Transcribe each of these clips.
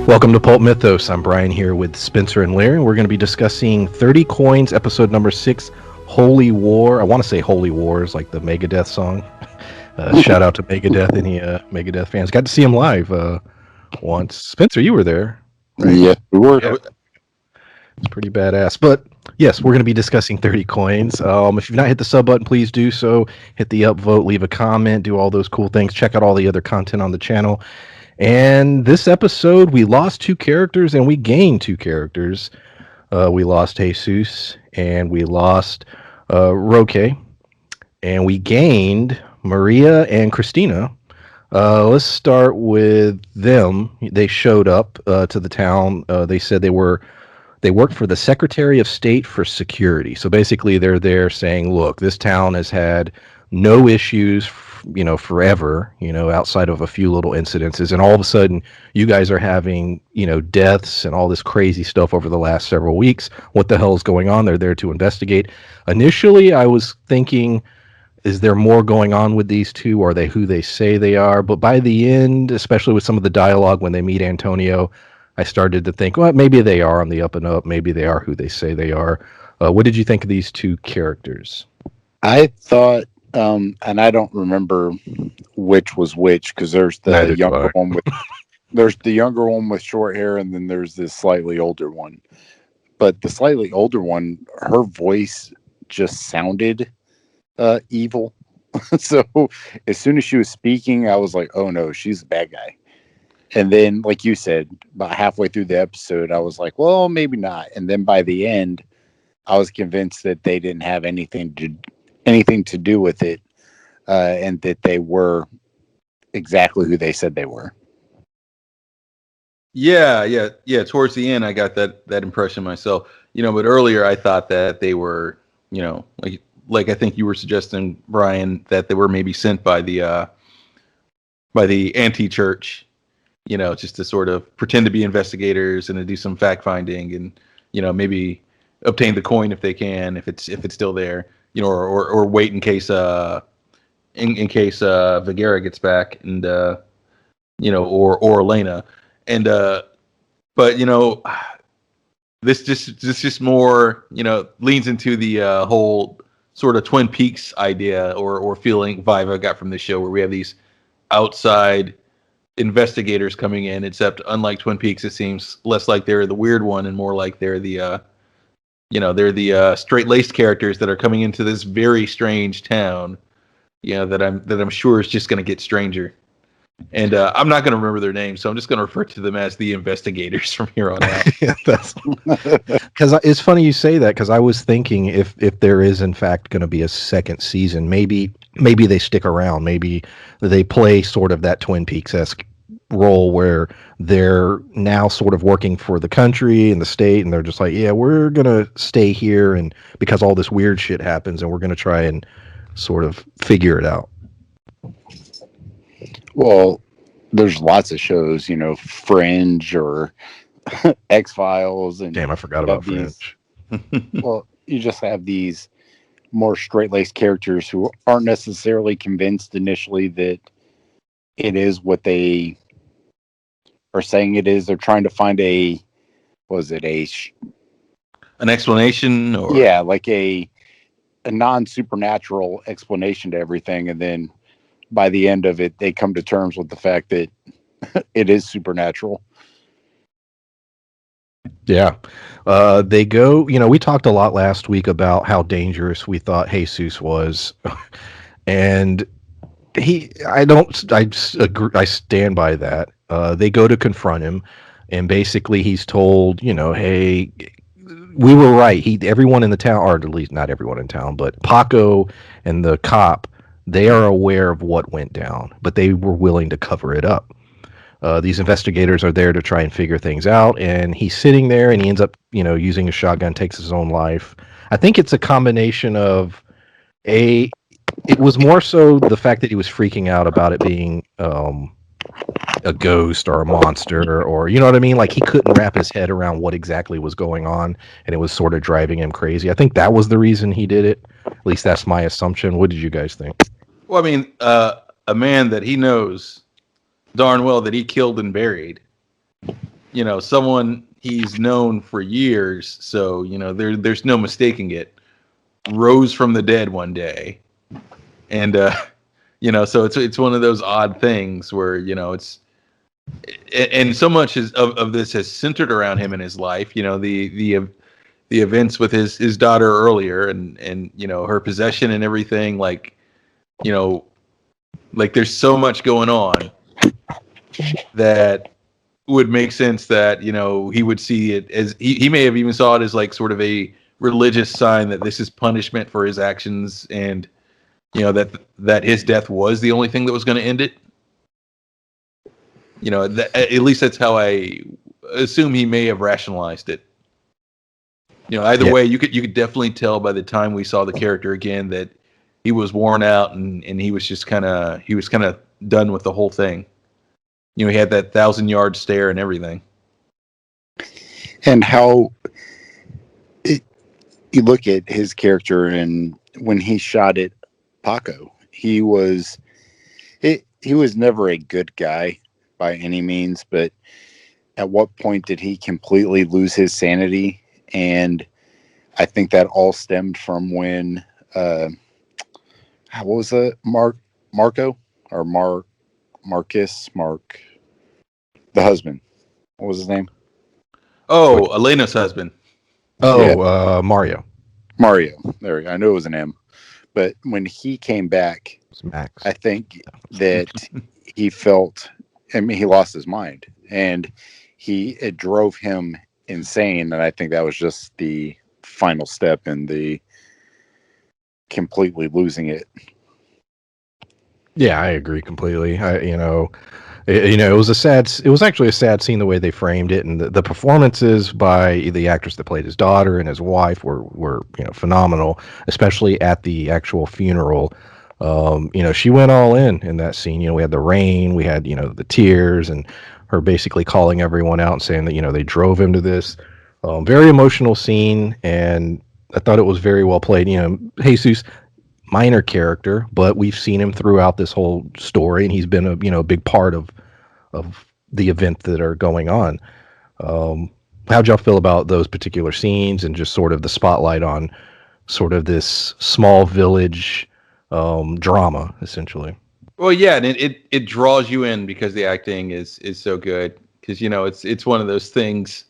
Welcome to Pulp Mythos. I'm Brian here with Spencer and Larry. We're going to be discussing 30 Coins, episode number 6, Holy War. I want to say Holy Wars, like the Megadeth song. Shout out to Megadeth, any Megadeth fans. Got to see him live once. Spencer, you were there, right? Yes, we were. Yeah. It's pretty badass. But yes, we're going to be discussing 30 Coins. If you've not hit the sub button, please do so. Hit the upvote, leave a comment, do all those cool things. Check out all the other content on the channel. And this episode, we lost 2 characters and we gained 2 characters. We lost Jesus and we lost Roque. And we gained Maria and Christina. Let's start with them. They showed up to the town. They said they worked for the Secretary of State for Security. So basically they're there saying, look, this town has had no issues forever, outside of a few little incidences, and all of a sudden you guys are having, deaths and all this crazy stuff over the last several weeks. What the hell is going on? They're there to investigate. Initially, I was thinking, is there more going on with these two? Are they who they say they are? But by the end, especially with some of the dialogue when they meet Antonio, I started to think, well, maybe they are on the up and up. Maybe they are who they say they are. What did you think of these 2 characters? I thought, and I don't remember which was which, because there's the younger one with short hair, and then there's this slightly older one. But the slightly older one, her voice just sounded evil. So as soon as she was speaking, I was like, oh no, she's a bad guy. And then, like you said, about halfway through the episode, I was like, well, maybe not. And then by the end, I was convinced that they didn't have anything to do with it, and that they were exactly who they said they were. Yeah. Towards the end, I got that impression myself. But earlier I thought that they were, like I think you were suggesting, Brian, that they were maybe sent by the anti-church, just to sort of pretend to be investigators and to do some fact finding and, maybe obtain the coin if they can, if it's still there, or wait in case Vigera gets back and, or Elena. And, but, this just more, leans into the whole sort of Twin Peaks idea or feeling vibe I got from this show, where we have these outside investigators coming in, except unlike Twin Peaks, it seems less like they're the weird one and more like they're the straight-laced characters that are coming into this very strange town, that I'm sure is just going to get stranger. And I'm not going to remember their names, so I'm just going to refer to them as the investigators from here on out. Yeah, because it's funny you say that, because I was thinking if there is in fact going to be a second season, maybe they stick around, maybe they play sort of that Twin Peaks-esque role where they're now sort of working for the country and the state, and they're just like, yeah, we're going to stay here, and because all this weird shit happens, and we're going to try and sort of figure it out. Well, there's lots of shows, Fringe or X-Files. And damn, I forgot about Fringe. Well, you just have these more straight-laced characters who aren't necessarily convinced initially that it is what they are saying it is. They're trying to find an explanation, or like a non-supernatural explanation to everything, and then by the end of it, they come to terms with the fact that it is supernatural. Yeah. They go, we talked a lot last week about how dangerous we thought Jesus was. And I stand by that. They go to confront him, and basically he's told, hey, we were right. Everyone in the town, or at least not everyone in town, but Paco and the cop, they are aware of what went down, but they were willing to cover it up. These investigators are there to try and figure things out, and he's sitting there, and he ends up, using a shotgun, takes his own life. I think it's a combination of it was more so the fact that he was freaking out about it being a ghost or a monster, or you know what I mean? Like, he couldn't wrap his head around what exactly was going on, and it was sort of driving him crazy. I think that was the reason he did it. At least that's my assumption. What did you guys think? Well, I mean, a man that he knows darn well that he killed and buried, you know, someone he's known for years, so you know, there's no mistaking it, rose from the dead one day, and you know, so it's one of those odd things where, you know, it's, and so much of this has centered around him in his life. You know, the events with his daughter earlier, and you know, her possession and everything. Like, you know, like there's so much going on that would make sense that, you know, he would see it as, he may have even saw it as like sort of a religious sign that this is punishment for his actions, and you know, that his death was the only thing that was going to end it. You know, at least that's how I assume he may have rationalized it. You know, either way, you could definitely tell by the time we saw the character again that he was worn out, and he was just kind of done with the whole thing. You know, he had that 1,000-yard stare and everything. And how you look at his character, and when he shot at Paco, he was never a good guy by any means, but at what point did he completely lose his sanity? And I think that all stemmed from when what was it, Marco or Marcus, the husband, what was his name? Oh, Elena's husband. Oh, yeah. Mario. There we go. I knew it was an M. But when he came back, Max. I think that he felt, I mean, he lost his mind, and it drove him insane. And I think that was just the final step in the completely losing it. Yeah, I agree completely. It was actually a sad scene the way they framed it, and the performances by the actress that played his daughter and his wife were phenomenal, especially at the actual funeral. She went all in that scene. You know, we had the rain, we had, the tears, and her basically calling everyone out and saying that, they drove him to this. Very emotional scene, and I thought it was very well played. Jesus, minor character, but we've seen him throughout this whole story, and he's been a big part of the events that are going on. How'd y'all feel about those particular scenes and just sort of the spotlight on sort of this small village drama, essentially? Well, yeah, and it draws you in because the acting is so good. Because it's one of those things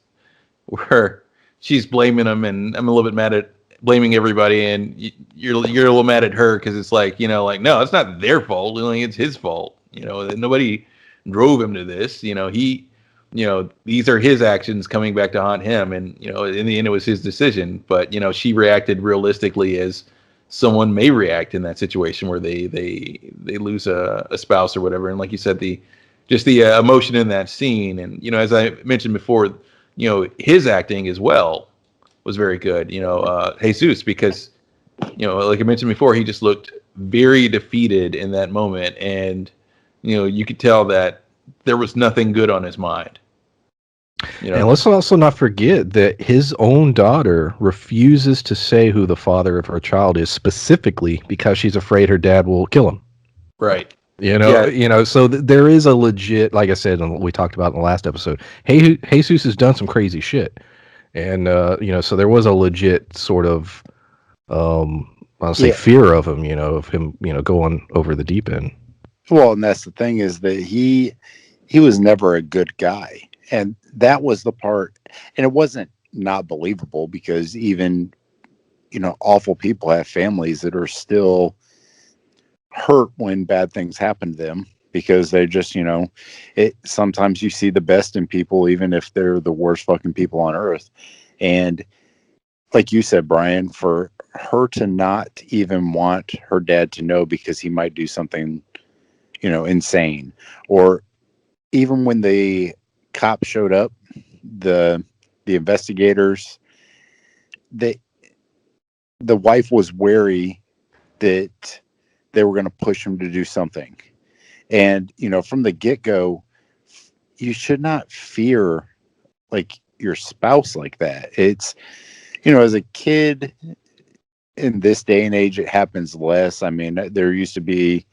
where she's blaming him, and I'm a little bit mad at blaming everybody, and you're a little mad at her because it's like, no, it's not their fault. It's his fault. Nobody drove him to this. These are his actions coming back to haunt him, and in the end, it was his decision. But she reacted realistically as someone may react in that situation where they lose a spouse or whatever. And like you said, the emotion in that scene, and as I mentioned before, his acting as well was very good. Jesus, because like I mentioned before, he just looked very defeated in that moment, and you could tell that there was nothing good on his mind. And let's also not forget that his own daughter refuses to say who the father of her child is, specifically because she's afraid her dad will kill him. Right. So there is a legit, like I said, and we talked about in the last episode, Jesus has done some crazy shit. And, so there was a legit sort of, fear of him, going over the deep end. Well, and that's the thing, is that he was never a good guy. And that was the part, and it wasn't not believable, because even, awful people have families that are still hurt when bad things happen to them, because they just, sometimes you see the best in people, even if they're the worst fucking people on earth. And like you said, Brian, for her to not even want her dad to know because he might do something, insane, or even when the cop showed up, the investigators, the wife was wary that they were going to push him to do something. And, from the get-go, you should not fear like your spouse like that. It's, as a kid in this day and age, it happens less. I mean, there used to be,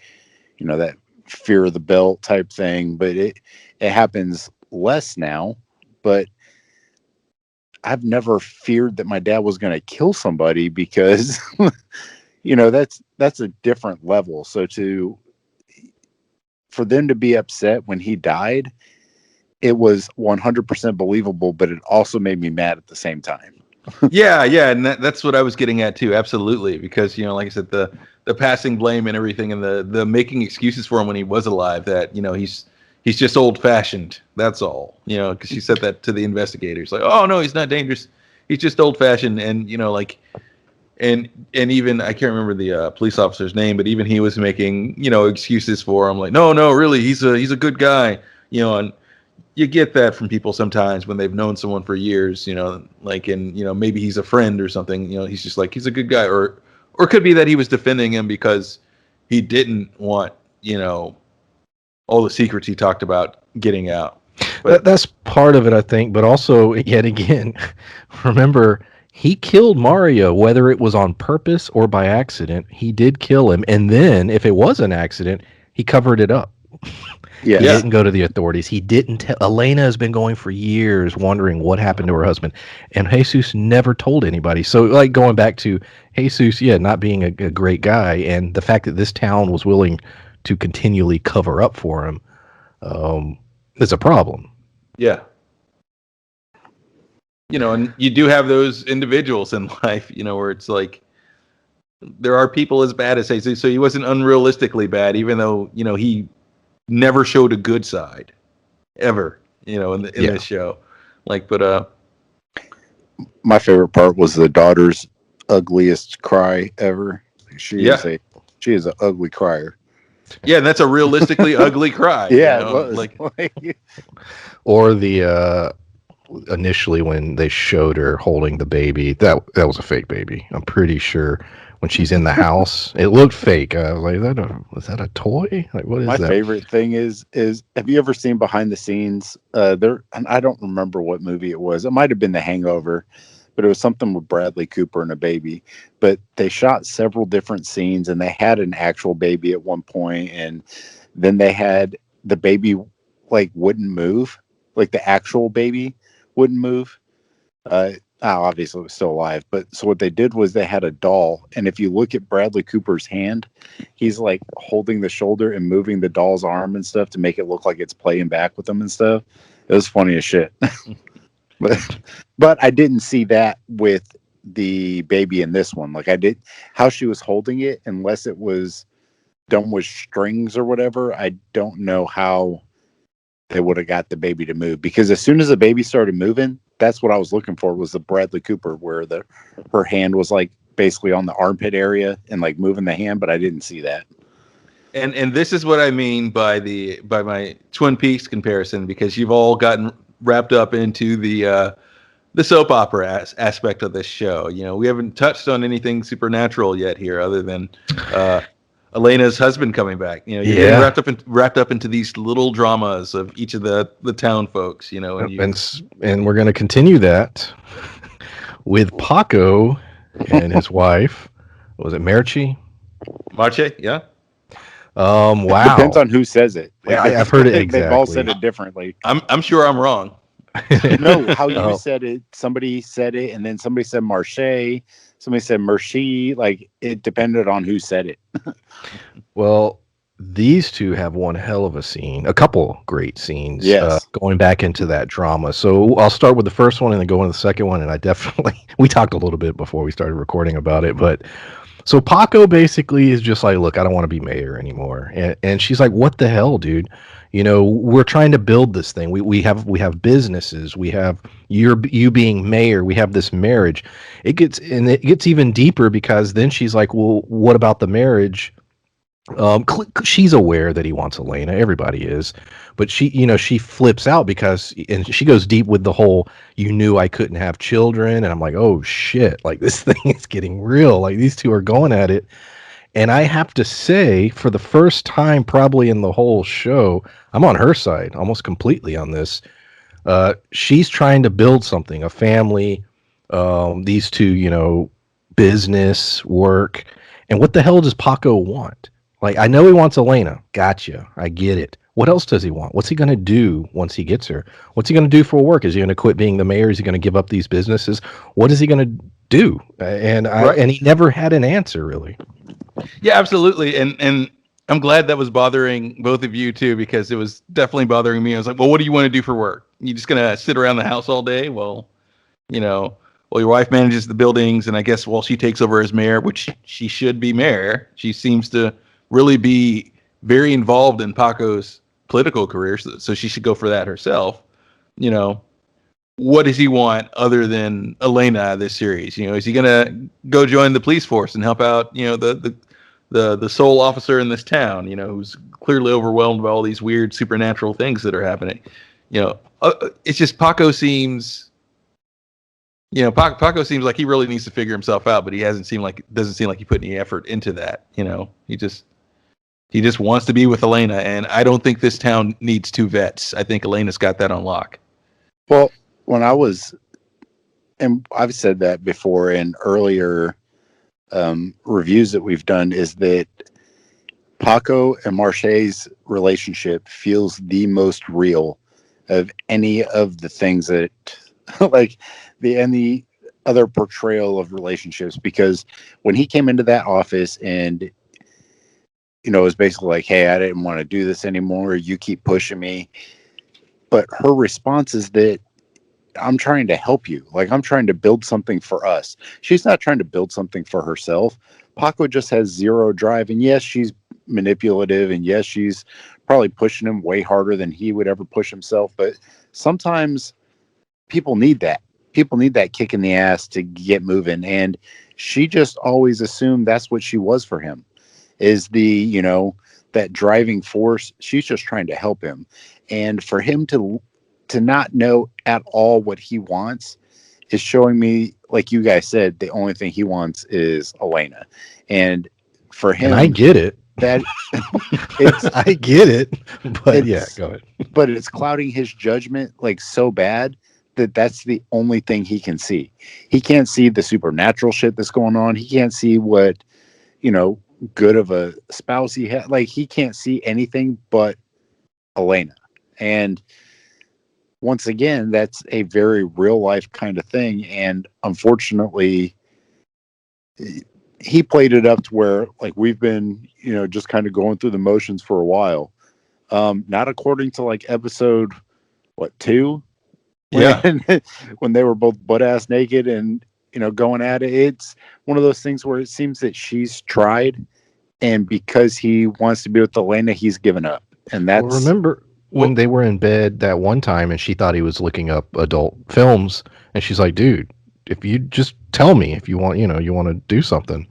that fear of the belt type thing, but it happens less now. but I've never feared that my dad was going to kill somebody because, that's a different level. So for them to be upset when he died, it was 100% believable, but it also made me mad at the same time. Yeah, and that's what I was getting at too. Absolutely, because like I said, the passing blame and everything, and the making excuses for him when he was alive. That he's just old fashioned. That's all. Because she said that to the investigators, like, oh no, he's not dangerous. He's just old fashioned, and and even I can't remember the police officer's name, but even he was making excuses for him, like, no, really, he's a good guy, and you get that from people sometimes when they've known someone for years, like, and maybe he's a friend or something, he's just like, he's a good guy, or it could be that he was defending him because he didn't want all the secrets he talked about getting out. But that's part of it, I think, but also, yet again, remember, he killed Mario, whether it was on purpose or by accident. He did kill him, and then if it was an accident, he covered it up. Yeah. He didn't go to the authorities. He didn't tell. Elena has been going for years wondering what happened to her husband, and Jesus never told anybody. So, like, going back to Jesus, not being a great guy, and the fact that this town was willing to continually cover up for him, is a problem. Yeah. And you do have those individuals in life, where it's like there are people as bad as Jesus. So he wasn't unrealistically bad, even though, he never showed a good side ever, in this show. Like, but my favorite part was the daughter's ugliest cry ever. She is an ugly crier. Yeah, and that's a realistically ugly cry. Yeah, it was. Like, or the initially when they showed her holding the baby, that was a fake baby. I'm pretty sure. When she's in the house, it looked fake. Like, was that a toy? Like, what is that? My favorite thing is have you ever seen behind the scenes? And I don't remember what movie it was. It might have been The Hangover, but it was something with Bradley Cooper and a baby. But they shot several different scenes, and they had an actual baby at one point, and then they had the baby like wouldn't move, like the actual baby wouldn't move. Obviously it was still alive, but so what they did was they had a doll, and if you look at Bradley Cooper's hand, he's like holding the shoulder and moving the doll's arm and stuff to make it look like it's playing back with them and stuff. It was funny as shit. but I didn't see that with the baby in this one. Like, I did how she was holding it, unless it was done with strings or whatever. I don't know how they would have got the baby to move, because as soon as the baby started moving, that's what I was looking for, was the Bradley Cooper where her hand was like basically on the armpit area and like moving the hand, but I didn't see that. And this is what I mean by my Twin Peaks comparison, because you've all gotten wrapped up into the soap opera aspect of this show. We haven't touched on anything supernatural yet here, other than Elena's husband coming back. You're getting wrapped up into these little dramas of each of the town folks. And we're going to continue that with Paco and his wife. Was it Marche? Marche, yeah. Wow. Depends on who says it. I've heard it exactly. They've all said it differently. I'm sure I'm wrong. No, how you said it. Somebody said it, and then somebody said Marche. Somebody said Mercy. Like, it depended on who said it. Well, these two have one hell of a scene. A couple great scenes. Yes. Going back into that drama. So I'll start with the first one and then go into the second one. And I definitely, we talked a little bit before we started recording about it, but so Paco basically is just like, look, I don't want to be mayor anymore. And she's like, what the hell, dude? We're trying to build this thing. We have businesses. We have you being mayor. We have this marriage. It gets even deeper, because then she's like, well, what about the marriage? She's aware that he wants Elena. Everybody is, but she flips out and she goes deep with the whole, you knew I couldn't have children. And I'm like, oh shit, like, this thing is getting real. Like, these two are going at it. And I have to say, for the first time probably in the whole show, I'm on her side almost completely on this. She's trying to build something, a family, these two, business, work. And what the hell does Paco want? Like, I know he wants Elena. Gotcha. I get it. What else does he want? What's he going to do once he gets her? What's he going to do for work? Is he going to quit being the mayor? Is he going to give up these businesses? What is he going to do? And he never had an answer, really. Yeah, absolutely. And I'm glad that was bothering both of you too, because it was definitely bothering me. I was like, well, what do you want to do for work? You just gonna sit around the house all day? Well, your wife manages the buildings, and I guess while she takes over as mayor, which she should be mayor, she seems to really be very involved in Paco's political career, so she should go for that herself. What does he want other than Elena this series? Is he gonna go join the police force and help out? The sole officer in this town, who's clearly overwhelmed by all these weird supernatural things that are happening. It's just Paco seems like he really needs to figure himself out, but he doesn't seem like he put any effort into that. He just wants to be with Elena, and I don't think this town needs two vets. I think Elena's got that on lock. Well, and I've said that before in earlier reviews that we've done, is that Paco and Marche's relationship feels the most real of any of the things that like any other portrayal of relationships, because when he came into that office and it was basically like, hey, I didn't want to do this anymore, you keep pushing me, but her response is that I'm trying to help you. Like, I'm trying to build something for us. She's not trying to build something for herself. Paco just has zero drive. And yes, she's manipulative. And yes, she's probably pushing him way harder than he would ever push himself. But sometimes people need that. People need that kick in the ass to get moving. And she just always assumed that's what she was for him, is that driving force. She's just trying to help him. And for him to not know at all what he wants is showing me, like you guys said, the only thing he wants is Elena. And for him, and I get it. That I get it, but yeah, go ahead. But it's clouding his judgment like so bad that that's the only thing he can see. He can't see the supernatural shit that's going on. He can't see what, good of a spouse he had. Like, he can't see anything but Elena. And once again, that's a very real life kind of thing. And unfortunately, he played it up to where, like, we've been, just kind of going through the motions for a while. Not according to like episode, 2? Yeah. When they were both butt ass naked and, going at it. It's one of those things where it seems that she's tried, and because he wants to be with Elena, he's given up. And that's remember when they were in bed that one time and she thought he was looking up adult films, and she's like, dude, if you just tell me if you want, you want to do something.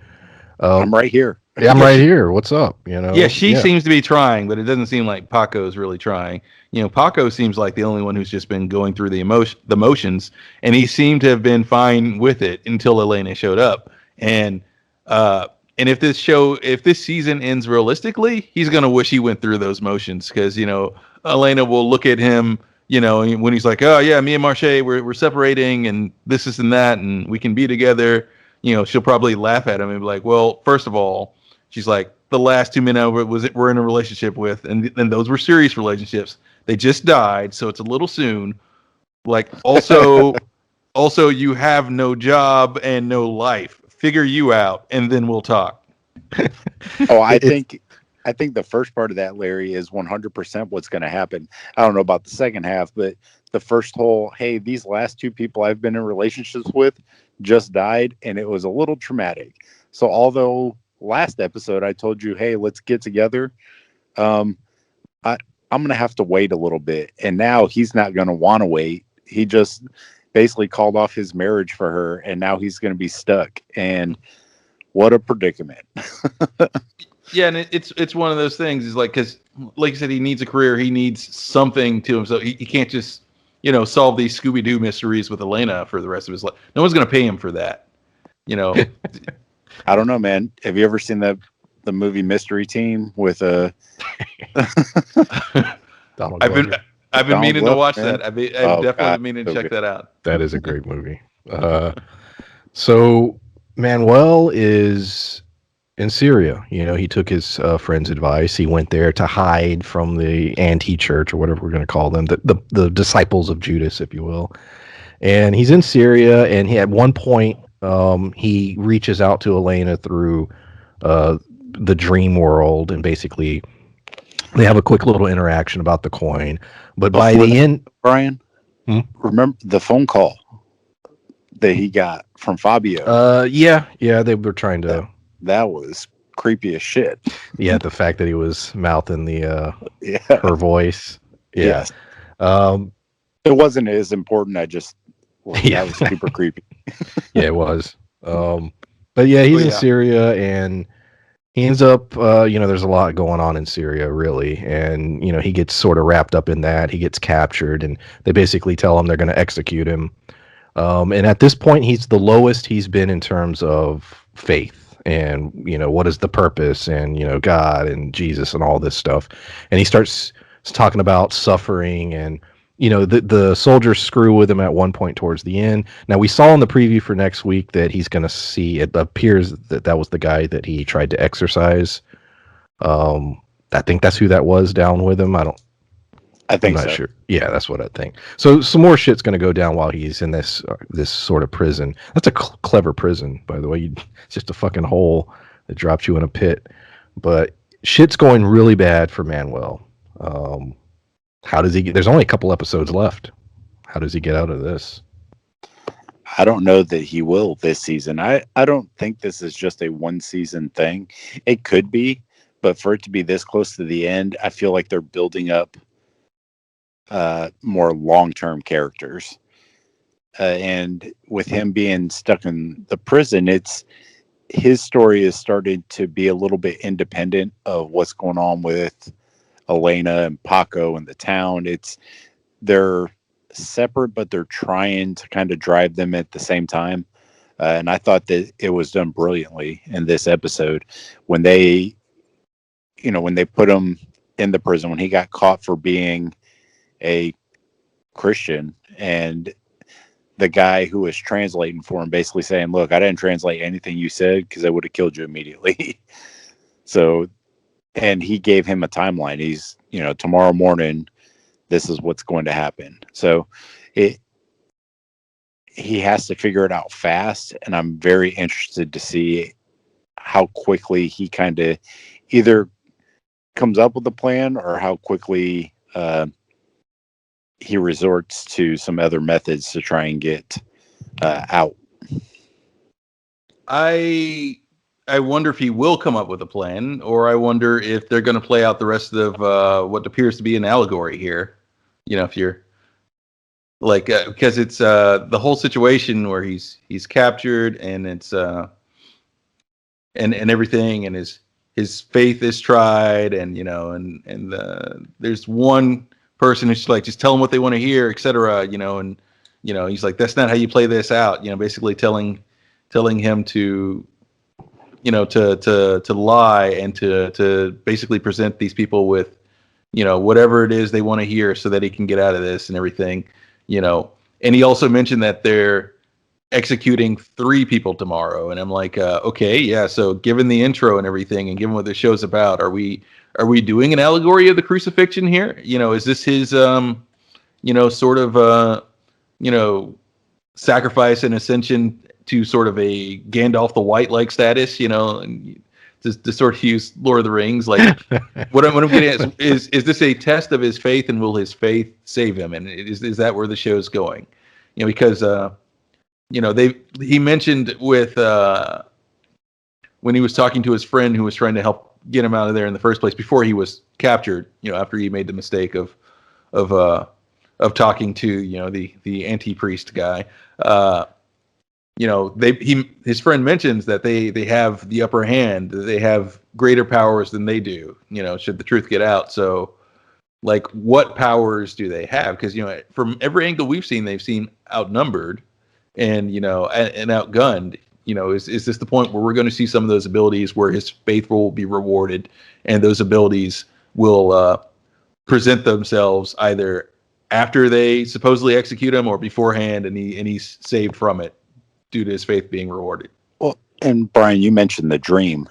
I'm right here. Yeah, I'm right here. What's up? Yeah, she seems to be trying, but it doesn't seem like Paco's really trying. Paco seems like the only one who's just been going through the motions, and he seemed to have been fine with it until Elena showed up. And if this season ends realistically, he's gonna wish he went through those motions, because Elena will look at him, when he's like, oh yeah, me and Marche, we're separating, and this and that, and we can be together. She'll probably laugh at him and be like, well, first of all, she's like, the last 2 men I we're in a relationship with, and those were serious relationships. They just died, so it's a little soon. Like, also, you have no job and no life. Figure you out, and then we'll talk. I think the first part of that, Larry, is 100% what's going to happen. I don't know about the second half, but the first whole, hey, these last 2 people I've been in relationships with just died, and it was a little traumatic. So although last episode I told you, hey, let's get together, I'm going to have to wait a little bit. And now he's not going to want to wait. He just basically called off his marriage for her, and now he's going to be stuck. And what a predicament. Yeah, and it's one of those things. Is like, because like you said, he needs a career. He needs something to him. So he can't just solve these Scooby-Doo mysteries with Elena for the rest of his life. No one's going to pay him for that. I don't know, man. Have you ever seen the movie Mystery Team with Donald I've been meaning to watch that. I've definitely God, meaning to check that out. That is a great movie. So Manuel is in Syria. He took his friend's advice. He went there to hide from the anti-church, or whatever we're going to call them, the disciples of Judas, if you will. And he's in Syria, and at one point, he reaches out to Elena through uh, the dream world, and basically they have a quick little interaction about the coin. But by Before the that, end, Brian, Hmm? remember the phone call that he got from Fabio? yeah, they were trying to, That was creepy as shit. yeah, the fact that he was mouthing the Yeah. her voice, yeah. Yes. Um, It wasn't as important. Yeah. That was super creepy. yeah, it was. But yeah, he's in yeah. Syria, and he ends up, there's a lot going on in Syria, really. And, he gets sort of wrapped up in that. He gets captured, and they basically tell him they're going to execute him. And at this point, he's the lowest he's been in terms of faith and, what is the purpose and, God and Jesus and all this stuff. And he starts talking about suffering, and, the soldiers screw with him at one point towards the end. Now, we saw in the preview for next week that he's going to see, it appears that was the guy that he tried to exorcise. I think that's who that was down with him. I'm think not so. sure. Yeah, that's what I think. So some more shit's going to go down while he's in this sort of prison. That's a clever prison, by the way. It's just a fucking hole that drops you in a pit. But shit's going really bad for Manuel. How does he get? There's only a couple episodes left. How does he get out of this? I don't know that he will this season. I don't think this is just a one season thing. It could be, but for it to be this close to the end, I feel like they're building up more long-term characters. And with him being stuck in the prison, his story is starting to be a little bit independent of what's going on with Elena and Paco and the town. They're separate, but they're trying to kind of drive them at the same time. And I thought that it was done brilliantly in this episode when they put him in the prison, when he got caught for being a Christian, and the guy who was translating for him basically saying, look, I didn't translate anything you said because I would have killed you immediately. So, and he gave him a timeline. He's, tomorrow morning, this is what's going to happen. So he has to figure it out fast. And I'm very interested to see how quickly he kind of either comes up with a plan or how quickly he resorts to some other methods to try and get out. I wonder if he will come up with a plan, or I wonder if they're going to play out the rest of what appears to be an allegory here. If you're like, because it's the whole situation where he's captured, and it's and everything, and his faith is tried, and there's one person who's like, just tell them what they want to hear, etc. And he's like, that's not how you play this out. Basically telling him to to lie and to basically present these people with whatever it is they want to hear so that he can get out of this and everything. And he also mentioned that they're executing 3 people tomorrow, and I'm like, okay, yeah, so given the intro and everything and given what the show's about, are we doing an allegory of the crucifixion here? Is this his sort of sacrifice and ascension to sort of a Gandalf the White like status, and to sort of use Lord of the Rings? Like, what I'm getting at is this a test of his faith, and will his faith save him? And is that where the show's going? Because he mentioned with when he was talking to his friend who was trying to help get him out of there in the first place before he was captured, after he made the mistake of talking to the anti-priest guy. His friend mentions that they have the upper hand, they have greater powers than they do, should the truth get out. So, like, what powers do they have? Because from every angle we've seen, they've seen outnumbered and and outgunned. Is this the point where we're going to see some of those abilities where his faith will be rewarded, and those abilities will present themselves either after they supposedly execute him or beforehand, and he's saved from it due to his faith being rewarded? Well, and Brian, you mentioned the dream.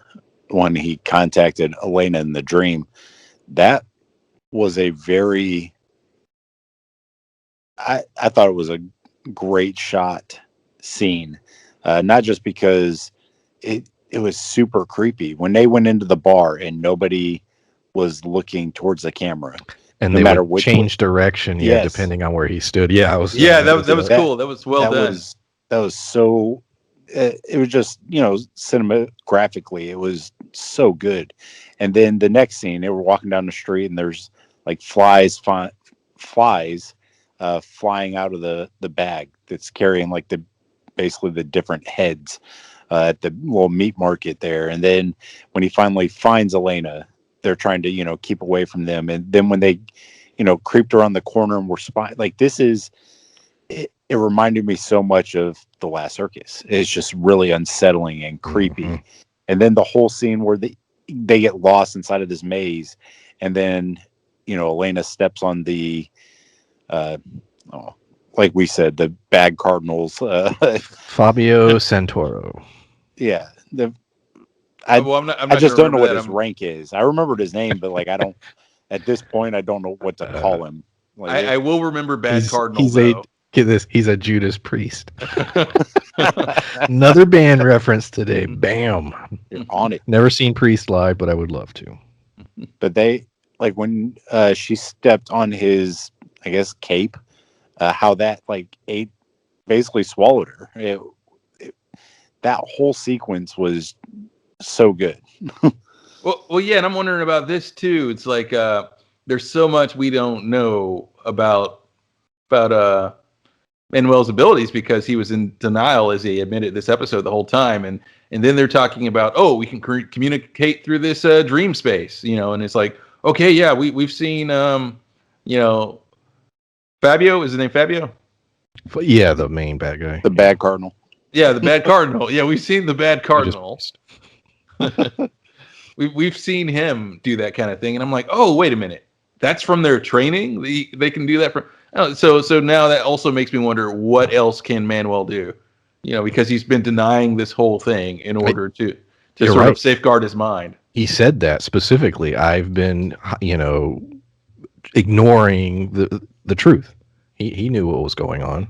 when he contacted Elena in the dream. That was a very, I thought it was a great shot scene. Not just because it was super creepy when they went into the bar and nobody was looking towards the camera. And no they matter would which change direction, Yes. depending on where he stood. Yeah, I was. Yeah, that was cool. That was well done. That was so. It was just, cinematographically, it was so good. And then the next scene, they were walking down the street, and there's like flies flying out of the bag that's carrying like basically the different heads at the little meat market there. And then when he finally finds Elena, they're trying to keep away from them. And then when they creeped around the corner and were spying, like this is. It reminded me so much of The Last Circus. It's just really unsettling and creepy. Mm-hmm. And then the whole scene where they get lost inside of this maze, and then Elena steps on the like we said, the bad cardinals. Fabio Santoro. Yeah. I'm not I just don't know what his that. rank is. I remembered his name, but like I don't at this point I don't know what to call him. Like, I will remember Bad Cardinal. He's a Judas Priest. Another band reference today. Bam. You're on it. Never seen Priest live, but I would love to. But they like when she stepped on his, I guess, cape, how that like basically swallowed her. That whole sequence was so good. well, yeah, and I'm wondering about this too. It's like there's so much we don't know about Manuel's abilities because he was in denial, as he admitted this episode the whole time, and then they're talking about, oh, we can communicate through this dream space, and it's like, okay, yeah, we've seen Fabio, is his name Fabio? Yeah, the main bad guy. The bad cardinal. Yeah, the bad cardinal. Yeah, we've seen the bad cardinal. We've seen him do that kind of thing, and I'm like, oh, wait a minute, that's from their training. They can do that from. So now that also makes me wonder what else can Manuel do, because he's been denying this whole thing in order to sort of safeguard his mind. He said that specifically. I've been, ignoring the truth. He knew what was going on.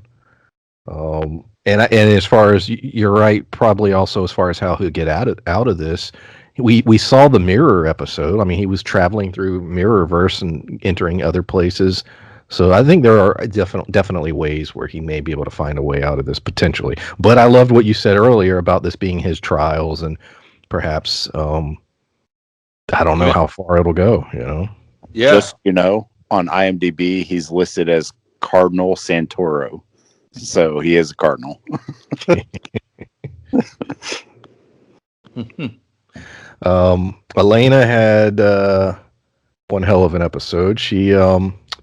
And as far as you're right, probably also as far as how he'll get out of this. We saw the Mirror episode. I mean, he was traveling through Mirrorverse and entering other places. So I think there are definitely ways where he may be able to find a way out of this potentially. But I loved what you said earlier about this being his trials, and perhaps I don't know how far it'll go. Yeah. Just on IMDb, he's listed as Cardinal Santoro, so he is a cardinal. Elena had one hell of an episode. She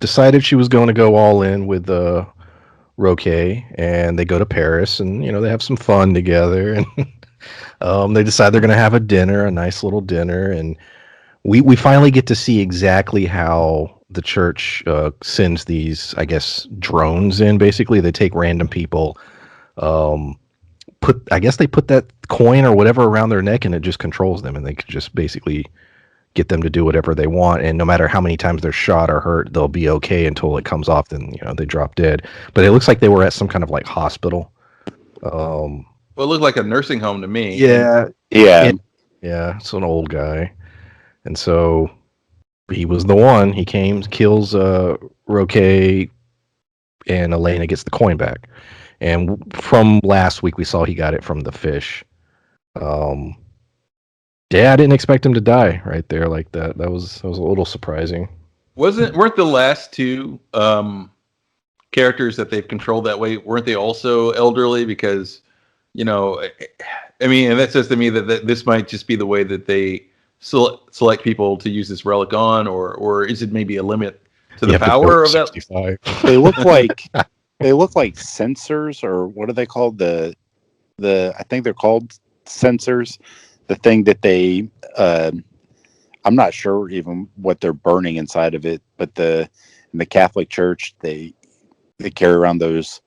decided she was going to go all in with Roque, and they go to Paris, and they have some fun together, and they decide they're going to have a nice little dinner, and we finally get to see exactly how the church sends these, I guess, drones in. Basically, they take random people, they put that coin or whatever around their neck, and it just controls them, and they can just basically get them to do whatever they want, and no matter how many times they're shot or hurt, they'll be okay until it comes off. Then they drop dead. But it looks like they were at some kind of like hospital. Well, it looked like a nursing home to me. Yeah. It's an old guy, and so he was the one. He kills Roque, and Elena gets the coin back. And from last week, we saw he got it from the fish. Yeah, I didn't expect him to die right there like that. That was a little surprising. Weren't the last two characters that they've controlled that way, weren't they also elderly? Because, and that says to me that this might just be the way that they select people to use this relic on, or is it maybe a limit to the power of that? They look like sensors, or what are they called? I think they're called sensors. The thing that they, I'm not sure even what they're burning inside of it, but in the Catholic Church, they carry around those.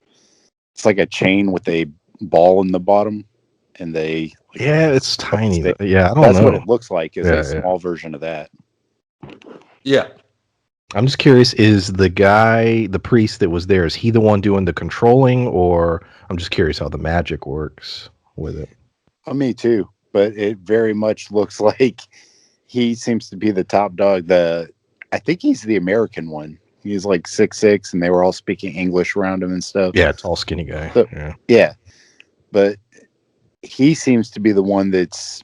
It's like a chain with a ball in the bottom, and they Yeah, it's tiny. That's Yeah, I don't That's know. what it looks like, is Yeah, a small version of that. Yeah. I'm just curious, is the guy, the priest that was there, is he the one doing the controlling, or I'm just curious how the magic works with it. Oh, me too. But it very much looks like he seems to be the top dog. I think he's the American one. He's like 6'6", and they were all speaking English around him and stuff. Yeah, tall, skinny guy. So, yeah. yeah, but he seems to be the one that's,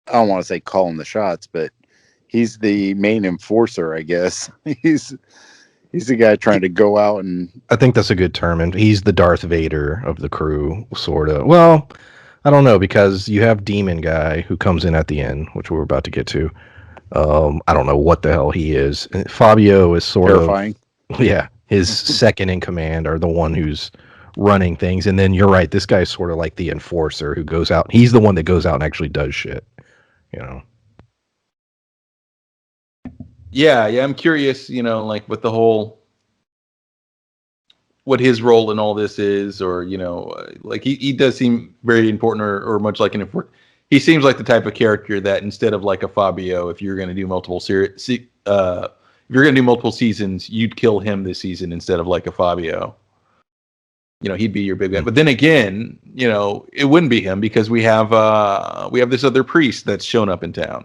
I don't want to say calling the shots, but he's the main enforcer, I guess. He's the guy trying to go out and. I think that's a good term, and he's the Darth Vader of the crew, sort of. Well, I don't know, because you have Demon Guy who comes in at the end, which we're about to get to. I don't know what the hell he is. Fabio is sort Terrifying. of, yeah, his second in command, or the one who's running things. And then you're right, this guy's sort of like the enforcer who goes out. He's the one that goes out and actually does shit, you know. Yeah, I'm curious, like with the whole, what his role in all this is, or like he does seem very important, or much like an enforcer. He seems like the type of character that, instead of like a Fabio, if you're going to do multiple seasons, you'd kill him this season instead of like a Fabio. He'd be your big guy. But then again, it wouldn't be him, because we have this other priest that's shown up in town.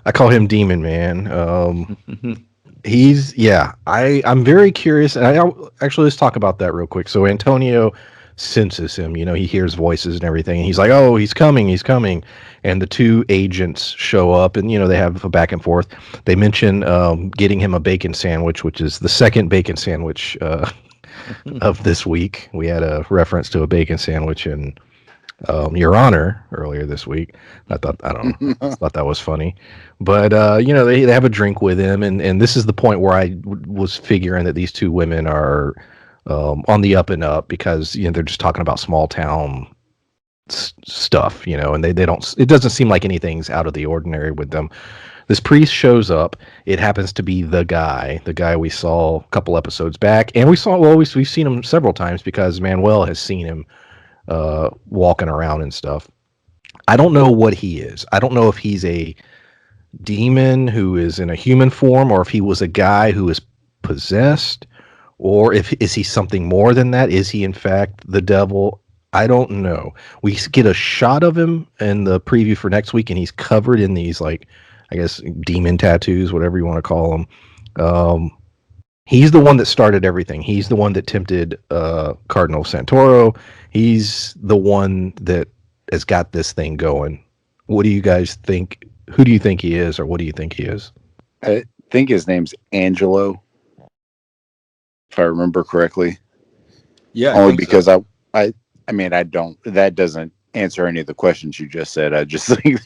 I call him Demon Man. I'm very curious. And actually, let's talk about that real quick. So Antonio senses him, he hears voices and everything. And he's like, oh, he's coming. And the two agents show up, and, they have a back and forth. They mention getting him a bacon sandwich, which is the second bacon sandwich of this week. We had a reference to a bacon sandwich in Your Honor earlier this week. I thought that was funny. But they have a drink with him, and this is the point where I was figuring that these two women are on the up and up, because they're just talking about small town stuff, and they don't. It doesn't seem like anything's out of the ordinary with them. This priest shows up. It happens to be the guy we saw a couple episodes back, and we've seen him several times, because Manuel has seen him walking around and stuff. I don't know what he is. I don't know if he's a demon who is in a human form, or if he was a guy who is possessed, or is he something more than that? Is he in fact the devil? I don't know. We get a shot of him in the preview for next week, and he's covered in these, like, I guess, demon tattoos, whatever you want to call them. He's the one that started everything. He's the one that tempted Cardinal Santoro. He's the one that has got this thing going. What do you guys think? Who do you think he is, or what do you think he is? I think his name's Angelo, if I remember correctly. Yeah, only because so. I mean, I don't. That doesn't answer any of the questions you just said. I just think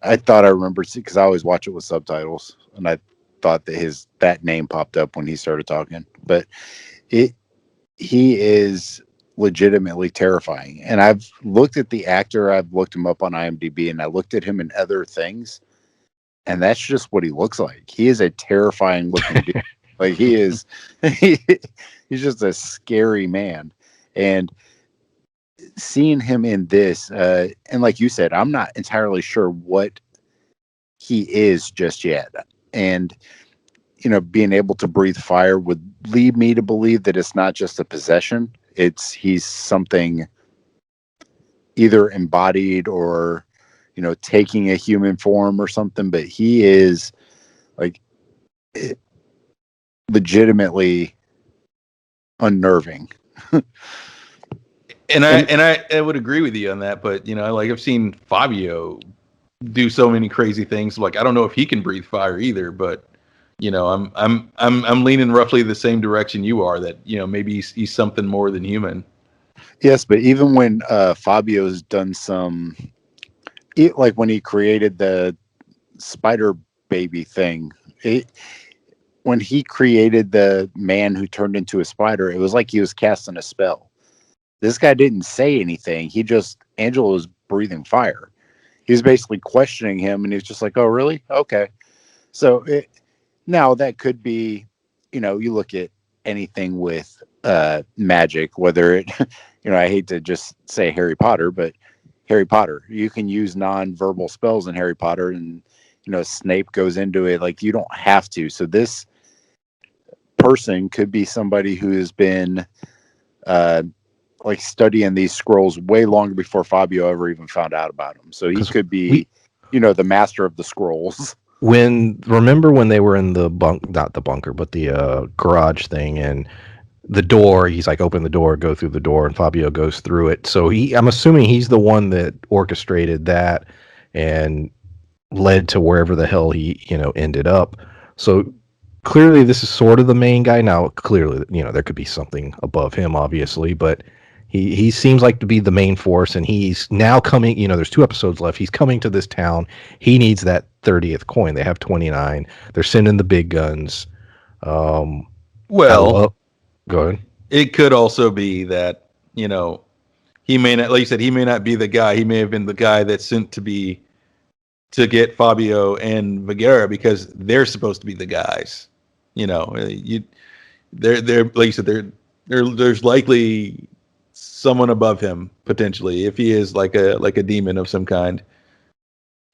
I thought I remembered, because I always watch it with subtitles, and I thought that name popped up when he started talking. But he is legitimately terrifying. And I've looked at the actor. I've looked him up on IMDb, and I looked at him in other things, and that's just what he looks like. He is a terrifying looking dude. Like, he's just a scary man. And seeing him in this, and like you said, I'm not entirely sure what he is just yet. And, being able to breathe fire would lead me to believe that it's not just a possession. He's something either embodied or, taking a human form or something. But he is, like, legitimately unnerving. And I would agree with you on that, but I've seen Fabio do so many crazy things. Like, I don't know if he can breathe fire either, but I'm leaning roughly the same direction you are, that maybe he's something more than human. Yes, but even when Fabio's done some, like when he created the spider baby thing, when he created the man who turned into a spider, it was like he was casting a spell. This guy didn't say anything. Angelo was breathing fire. He was basically questioning him, and he was just like, oh, really? Okay. So now that could be, you look at anything with magic, whether it, I hate to just say Harry Potter, but Harry Potter. You can use non-verbal spells in Harry Potter, and Snape goes into it. Like, you don't have to. So this person could be somebody who has been like studying these scrolls way longer before Fabio ever even found out about them. So he could be, the master of the scrolls. Remember when they were in the not the bunker, but the garage thing, and the door, he's like, open the door, go through the door, and Fabio goes through it. So I'm assuming he's the one that orchestrated that and led to wherever the hell he, ended up. So clearly this is sort of the main guy. Now, clearly, there could be something above him, obviously, but he seems like to be the main force, and he's now coming, there's 2 episodes left. He's coming to this town. He needs that 30th coin. They have 29. They're sending the big guns. Well, go ahead. It could also be that, he may not, like you said, he may not be the guy. He may have been the guy that's sent to get Fabio and Vergara, because they're supposed to be the guys. They're like you said, there's likely someone above him potentially, if he is like a demon of some kind.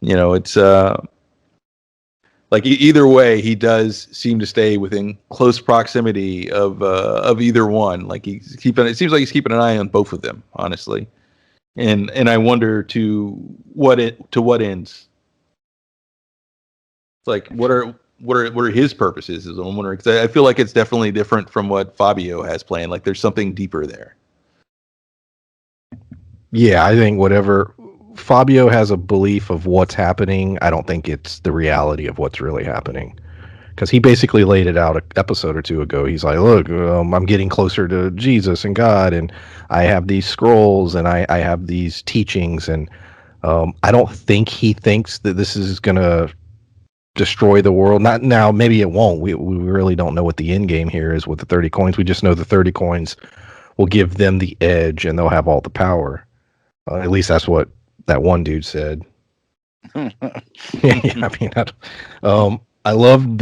It's like either way, he does seem to stay within close proximity of either one. Like it seems like he's keeping an eye on both of them, honestly. And I wonder to what ends. It's like what are his purposes? Is I'm wondering, because I feel like it's definitely different from what Fabio has planned. Like there's something deeper there. Yeah, I think whatever Fabio has a belief of what's happening, I don't think it's the reality of what's really happening. Because he basically laid it out an episode or 2 ago. He's like, look, I'm getting closer to Jesus and God, and I have these scrolls, and I have these teachings, and I don't think he thinks that this is going to destroy the world. Not now, maybe it won't. We really don't know what the end game here is with the 30 coins. We just know the 30 coins will give them the edge, and they'll have all the power. At least that's what that one dude said. Yeah, I mean, I loved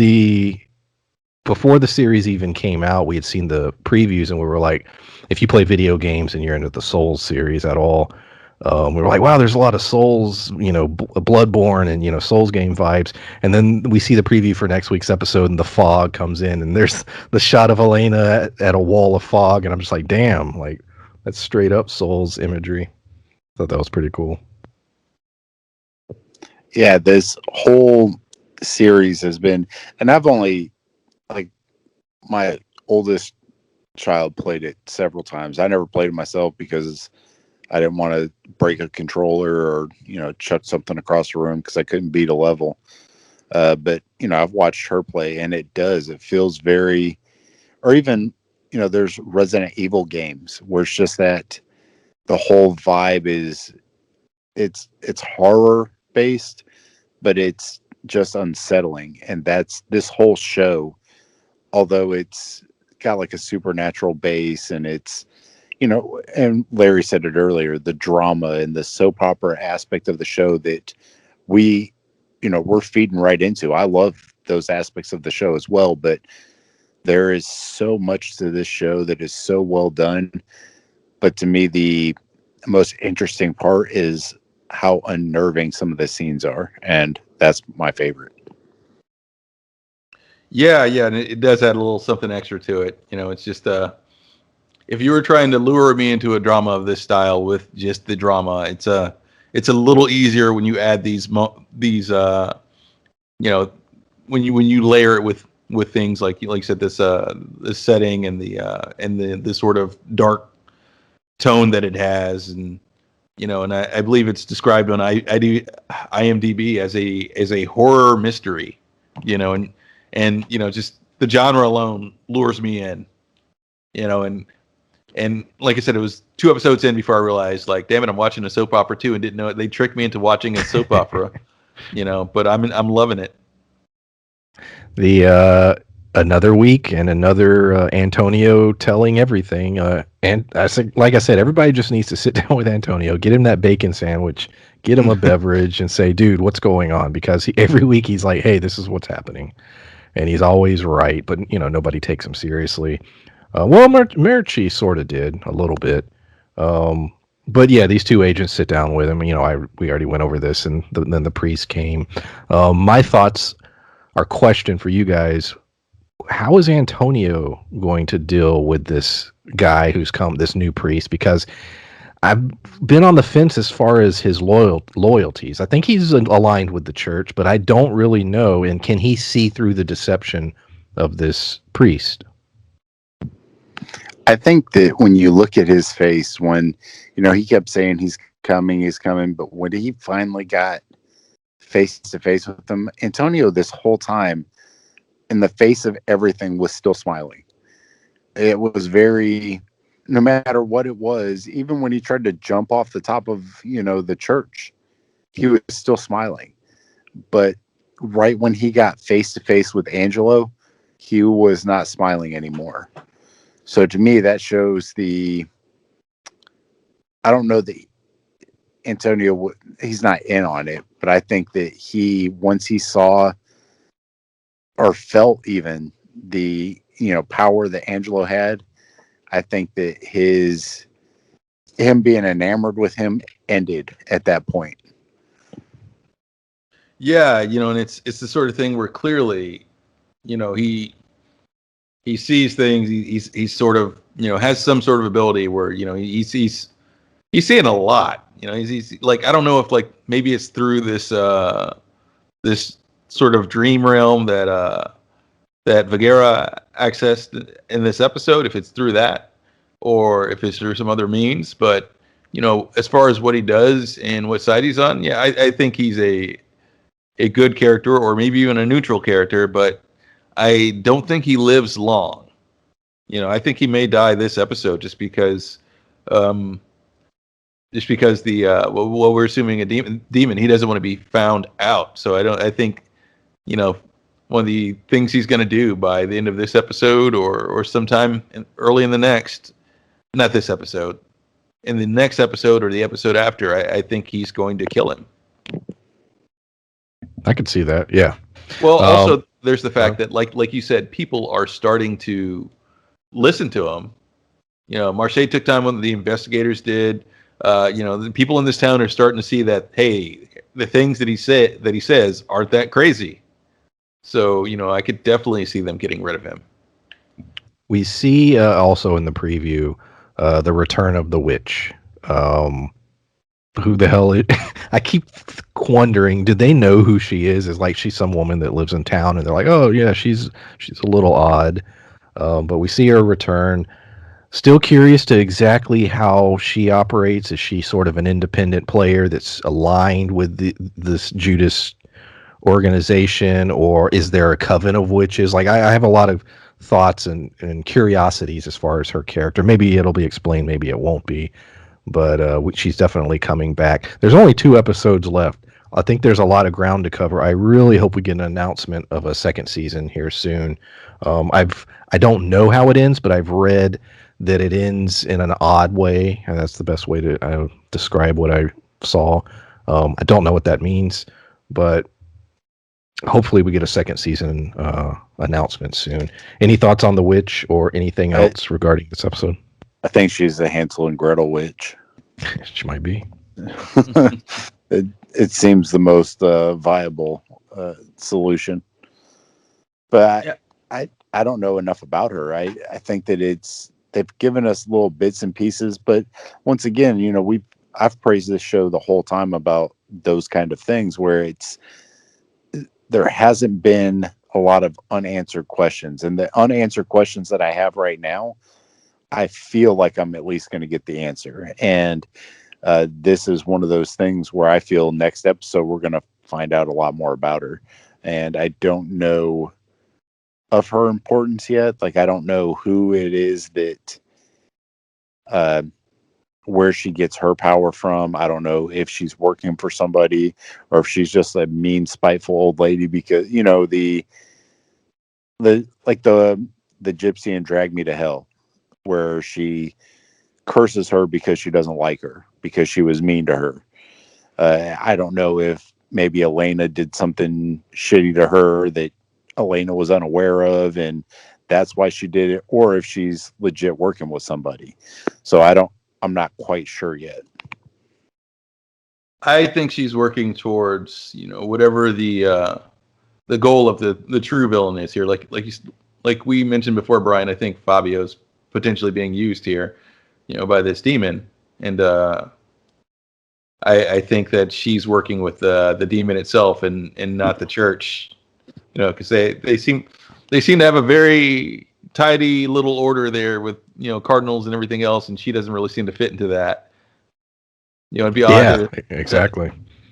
before the series even came out, we had seen the previews, and we were like, if you play video games and you're into the Souls series at all, we were like, wow, there's a lot of Souls, Bloodborne and, Souls game vibes. And then we see the preview for next week's episode, and the fog comes in, and there's the shot of Elena at a wall of fog. And I'm just like, damn, like that's straight up Souls imagery. Thought that was pretty cool. Yeah, this whole series has been, and I've only, like, my oldest child played it several times. I never played it myself because I didn't want to break a controller or, chuck something across the room because I couldn't beat a level. But, I've watched her play, and it feels very, or even, there's Resident Evil games where it's just that the whole vibe is, it's horror based, but it's just unsettling. And that's this whole show, although it's got like a supernatural base, and it's, and Larry said it earlier, the drama and the soap opera aspect of the show that we're feeding right into. I love those aspects of the show as well, but there is so much to this show that is so well done. But to me, the most interesting part is how unnerving some of the scenes are, and that's my favorite. Yeah, and it does add a little something extra to it. It's just if you were trying to lure me into a drama of this style with just the drama, it's a little easier when you add these when you layer it with things like you said, this setting and the sort of dark tone that it has, and and I believe it's described on IMDb as a horror mystery, and just the genre alone lures me in, and like I said, it was 2 episodes in before I realized, like, damn it, I'm watching a soap opera too, and didn't know it. They tricked me into watching a soap opera, but I'm loving it. The another week and another Antonio telling everything. And like I said, everybody just needs to sit down with Antonio, get him that bacon sandwich, get him a beverage, and say, dude, what's going on? Because every week he's like, hey, this is what's happening. And he's always right, but, nobody takes him seriously. Well, Marici sort of did a little bit. But yeah, these two agents sit down with him. We already went over this, and then the priest came. My thoughts, our question for you guys: how is Antonio going to deal with this guy who's come, this new priest? Because I've been on the fence as far as his loyalties. I think he's aligned with the church, but I don't really know. And can he see through the deception of this priest? I think that when you look at his face, when he kept saying he's coming, but when he finally got face to face with him, Antonio, this whole time, in the face of everything, was still smiling. It was very, no matter what it was, even when he tried to jump off the top of the church, he was still smiling. But right when he got face to face with Angelo, he was not smiling anymore. So to me, that shows I don't know that Antonio, he's not in on it, but I think that once he saw or felt even the, power that Angelo had, I think that him being enamored with him ended at that point. Yeah, and it's the sort of thing where clearly, he sees things. He's sort of has some sort of ability where he's seeing a lot. He's like, I don't know if like maybe it's through this this sort of dream realm that Vegera accessed in this episode. If it's through that, or if it's through some other means, but as far as what he does and what side he's on, yeah, I think he's a good character, or maybe even a neutral character, but I don't think he lives long. I think he may die this episode just because the what we're assuming a demon, he doesn't want to be found out. So I think one of the things he's going to do by the end of this episode, or sometime early in the next, not this episode, in the next episode or the episode after, I think he's going to kill him. I could see that. Yeah. Well, also there's the fact that like you said, people are starting to listen to him. Marseille took time when the investigators did. The people in this town are starting to see that, hey, the things that he says aren't that crazy. So, I could definitely see them getting rid of him. We see also in the preview the return of the witch. Who the hell is? I keep wondering, do they know who she is? Is like she's some woman that lives in town, and they're like, oh yeah, she's a little odd. But we see her return. Still curious to exactly how she operates. Is she sort of an independent player that's aligned with this Judas organization, or is there a coven of witches? Like I have a lot of thoughts and curiosities as far as her character. Maybe it'll be explained, maybe it won't be. But she's definitely coming back. There's only 2 episodes left. I think there's a lot of ground to cover. I really hope we get an announcement of a second season here soon. I don't know how it ends, but I've read that it ends in an odd way, and that's the best way to describe what I saw. I don't know what that means, but hopefully we get a second season announcement soon. Any thoughts on the witch or anything else regarding this episode? I think she's the Hansel and Gretel witch. She might be. It seems the most viable solution. But I don't know enough about her. I think that they've given us little bits and pieces. But once again, I've praised this show the whole time about those kind of things where there hasn't been a lot of unanswered questions. And the unanswered questions that I have right now, I feel like I'm at least going to get the answer. And this is one of those things where I feel next episode we're going to find out a lot more about her. And I don't know of her importance yet. Like, I don't know who it is that where she gets her power from. I don't know if she's working for somebody or if she's just a mean, spiteful old lady, because the gypsy and Drag Me to Hell, where she curses her because she doesn't like her, because she was mean to her. I don't know if maybe Elena did something shitty to her that Elena was unaware of, and that's why she did it, or if she's legit working with somebody. So I'm not quite sure yet. I think she's working towards, whatever the goal of the true villain is here. Like we mentioned before, Brian. I think Fabio's potentially being used here, by this demon, and I think that she's working with the demon itself and not the church, because they seem to have a very tidy little order there with cardinals and everything else, and she doesn't really seem to fit into that. It'd be odd exactly.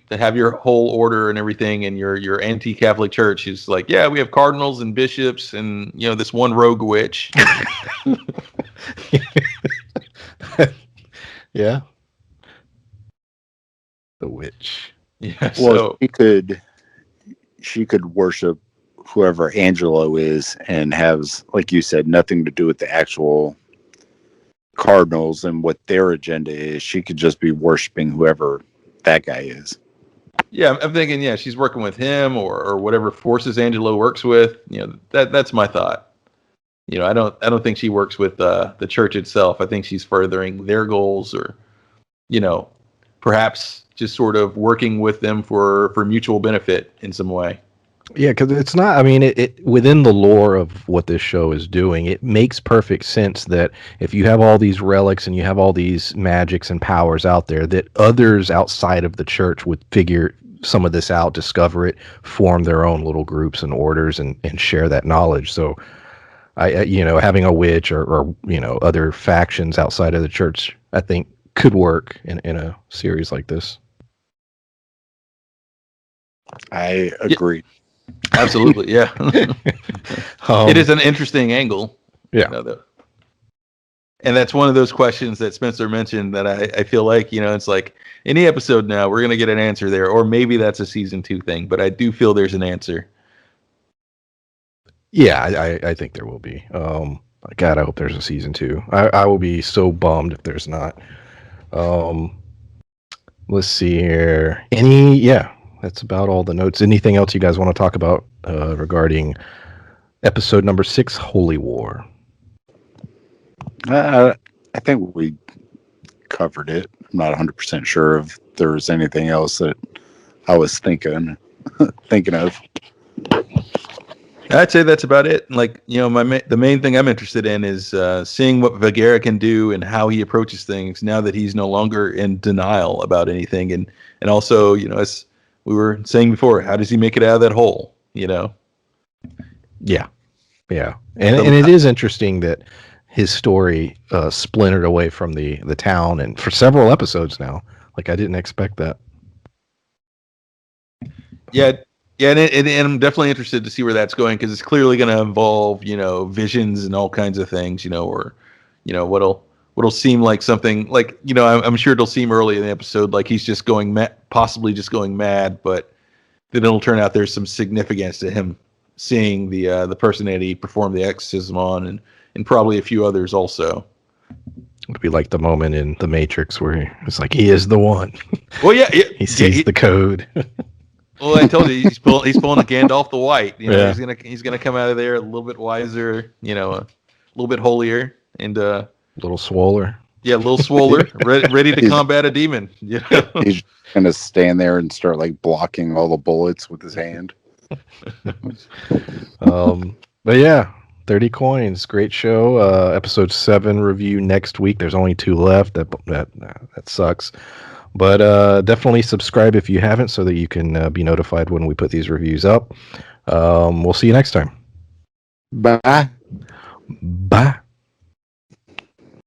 To have your whole order and everything, and your anti-Catholic church is like, yeah, we have cardinals and bishops, and this one rogue witch. Yeah, the witch. Yeah. Well, she could worship whoever Angelo is, and has, like you said, nothing to do with the actual cardinals and what their agenda is. She could just be worshiping whoever that guy is. Yeah, I'm thinking, she's working with him or whatever forces Angelo works with. That's my thought. I don't think she works with the church itself. I think she's furthering their goals, or perhaps just sort of working with them for mutual benefit in some way. Yeah, because it's not, I mean, it within the lore of what this show is doing, it makes perfect sense that if you have all these relics and you have all these magics and powers out there, that others outside of the church would figure some of this out, discover it, form their own little groups and orders, and share that knowledge. So having a witch or other factions outside of the church, I think could work in a series like this. I agree. Absolutely, yeah. It is an interesting angle. Yeah. And that's one of those questions that Spencer mentioned that I feel like, it's like any episode now, we're going to get an answer there. Or maybe that's a season 2 thing, but I do feel there's an answer. Yeah, I think there will be. God, I hope there's a season 2. I will be so bummed if there's not. Let's see here. That's about all the notes. Anything else you guys want to talk about regarding episode number 6, Holy War? I think we covered it. I'm not 100% sure if there was anything else that I was thinking of. I'd say that's about it. Like, the main thing I'm interested in is seeing what Vergara can do and how he approaches things now that he's no longer in denial about anything. And also, as we were saying before, how does he make it out of that hole? Yeah. And it is interesting that his story splintered away from the town, and for several episodes now. Like, I didn't expect that. Yeah, and I'm definitely interested to see where that's going, because it's clearly going to involve, visions and all kinds of things, or, what'll seem like something like, I'm sure it'll seem early in the episode like he's just possibly just going mad, but then it'll turn out there's some significance to him seeing the person that he performed the exorcism on, and probably a few others also. It'd be like the moment in The Matrix where it's like, he is the one. Well, yeah. He sees the code. Well, I told you, he's pulling a Gandalf the White. He's gonna come out of there a little bit wiser, a little bit holier, and a little swoller. Yeah, a little swoller, ready to combat a demon. He's gonna stand there and start like blocking all the bullets with his hand. But yeah, 30 Coins, great show. Episode 7 review next week. There's only 2 left. That sucks. But definitely subscribe if you haven't, so that you can be notified when we put these reviews up. We'll see you next time. Bye. Bye.